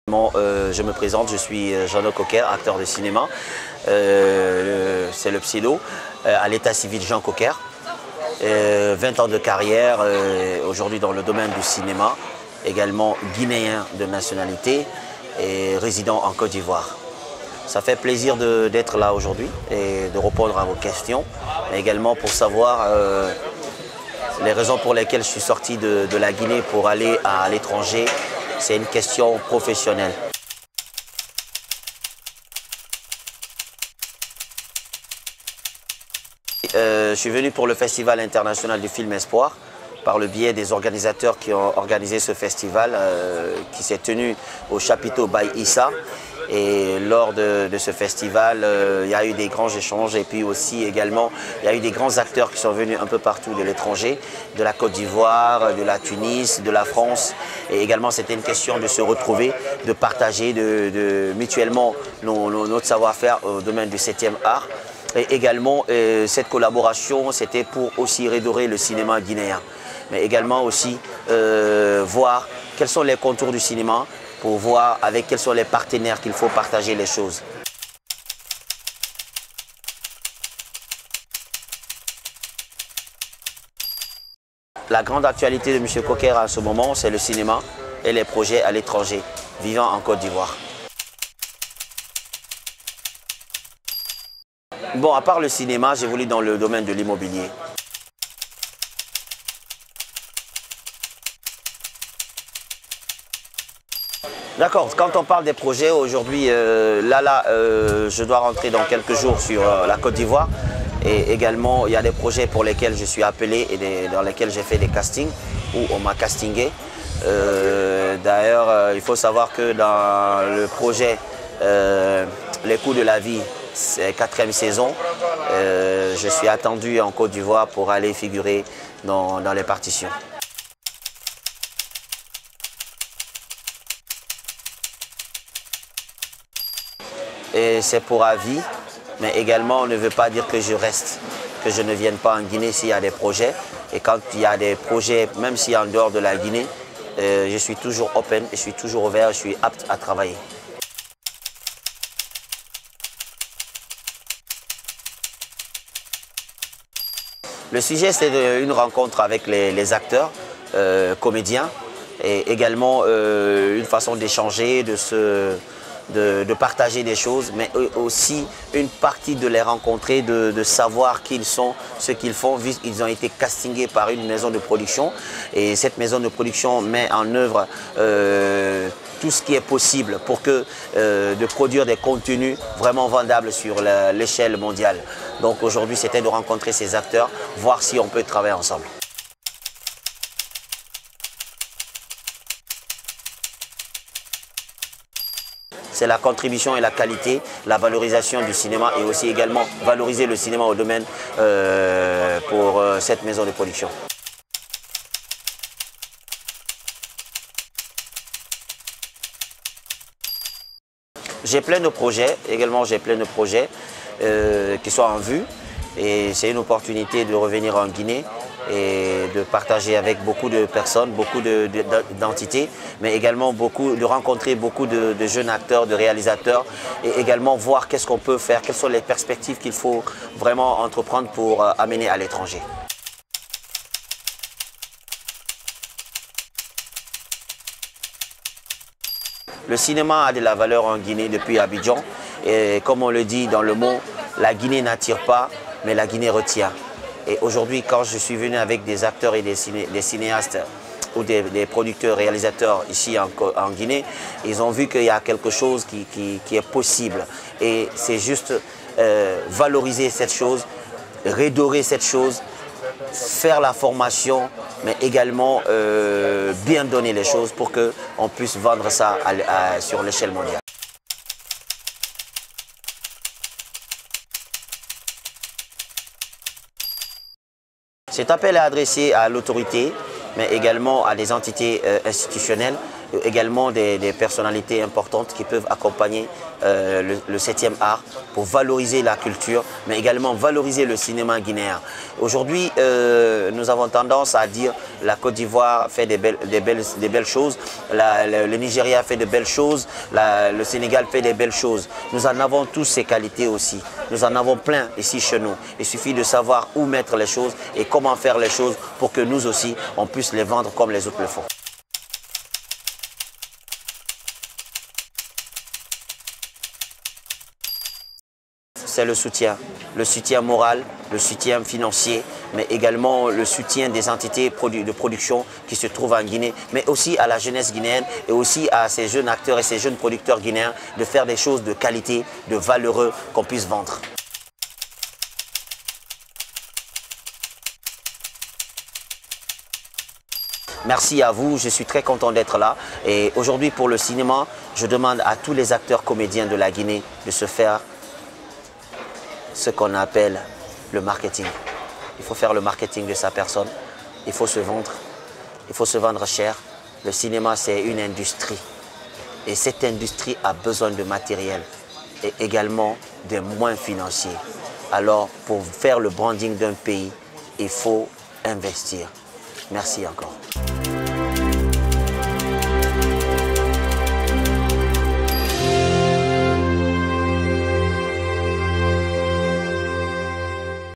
Je me présente, je suis Jean-Luc Coquer, acteur de cinéma. C'est le pseudo, à l'état civil Jean Coquer. 20 ans de carrière aujourd'hui dans le domaine du cinéma, également guinéen de nationalité et résident en Côte d'Ivoire. Ça fait plaisir d'être là aujourd'hui et de répondre à vos questions, mais également pour savoir les raisons pour lesquelles je suis sorti de la Guinée pour aller à l'étranger. C'est une question professionnelle. Je suis venu pour le Festival international du film Espoir par le biais des organisateurs qui ont organisé ce festival qui s'est tenu au chapiteau Baye Issa. Et lors de ce festival, il y a eu des grands échanges et puis aussi également, il y a eu des grands acteurs qui sont venus un peu partout de l'étranger, de la Côte d'Ivoire, de la Tunisie, de la France. Et également, c'était une question de se retrouver, de partager mutuellement notre savoir-faire au domaine du 7e art. Et également, cette collaboration, c'était pour aussi redorer le cinéma guinéen. Mais également aussi voir quels sont les contours du cinéma, pour voir avec quels sont les partenaires qu'il faut partager les choses. La grande actualité de M. Coquer à ce moment, c'est le cinéma et les projets à l'étranger, vivant en Côte d'Ivoire. Bon, à part le cinéma, j'évolue dans le domaine de l'immobilier. D'accord, quand on parle des projets, aujourd'hui, je dois rentrer dans quelques jours sur la Côte d'Ivoire. Et également, il y a des projets pour lesquels je suis appelé et dans lesquels j'ai fait des castings, où on m'a castingé. D'ailleurs, il faut savoir que dans le projet Les Coups de la Vie, c'est 4e saison, je suis attendu en Côte d'Ivoire pour aller figurer dans les partitions. Et c'est pour avis, mais également on ne veut pas dire que je reste, que je ne vienne pas en Guinée s'il y a des projets. Et quand il y a des projets, même s'il y a en dehors de la Guinée, je suis toujours open, je suis toujours ouvert, je suis apte à travailler. Le sujet, c'est une rencontre avec les acteurs, comédiens, et également une façon d'échanger, de partager des choses, mais aussi une partie de les rencontrer, de savoir qui ils sont, ce qu'ils font, vu qu'ils ont été castingés par une maison de production. Et cette maison de production met en œuvre tout ce qui est possible pour de produire des contenus vraiment vendables sur l'échelle mondiale. Donc aujourd'hui, c'était de rencontrer ces acteurs, voir si on peut travailler ensemble. C'est la contribution et la qualité, la valorisation du cinéma et aussi également valoriser le cinéma au domaine pour cette maison de production. J'ai plein de projets, qui sont en vue et c'est une opportunité de revenir en Guinée et de partager avec beaucoup de personnes, beaucoup d'entités, mais également de rencontrer beaucoup de jeunes acteurs, de réalisateurs et également voir qu'est-ce qu'on peut faire, quelles sont les perspectives qu'il faut vraiment entreprendre pour amener à l'étranger. Le cinéma a de la valeur en Guinée depuis Abidjan et comme on le dit dans le mot, la Guinée n'attire pas, mais la Guinée retient. Et aujourd'hui, quand je suis venu avec des acteurs et des cinéastes ou des producteurs, réalisateurs ici en Guinée, ils ont vu qu'il y a quelque chose qui est possible. Et c'est juste valoriser cette chose, redorer cette chose, faire la formation, mais également bien donner les choses pour qu'on puisse vendre ça sur l'échelle mondiale. Cet appel est adressé à l'autorité, mais également à des entités institutionnelles également des personnalités importantes qui peuvent accompagner le 7e art pour valoriser la culture, mais également valoriser le cinéma guinéen. Aujourd'hui, nous avons tendance à dire la Côte d'Ivoire fait des belles choses, le Nigeria fait de belles choses, le Sénégal fait des belles choses. Nous en avons tous ces qualités aussi. Nous en avons plein ici chez nous. Il suffit de savoir où mettre les choses et comment faire les choses pour que nous aussi, on puisse les vendre comme les autres le font. C'est le soutien moral, le soutien financier, mais également le soutien des entités de production qui se trouvent en Guinée, mais aussi à la jeunesse guinéenne et aussi à ces jeunes acteurs et ces jeunes producteurs guinéens de faire des choses de qualité, de valeureux qu'on puisse vendre. Merci à vous, je suis très content d'être là. Et aujourd'hui pour le cinéma, je demande à tous les acteurs comédiens de la Guinée de se faire ce qu'on appelle le marketing. Il faut faire le marketing de sa personne, il faut se vendre cher. Le cinéma, c'est une industrie et cette industrie a besoin de matériel et également de moyens financiers. Alors, pour faire le branding d'un pays, il faut investir. Merci encore.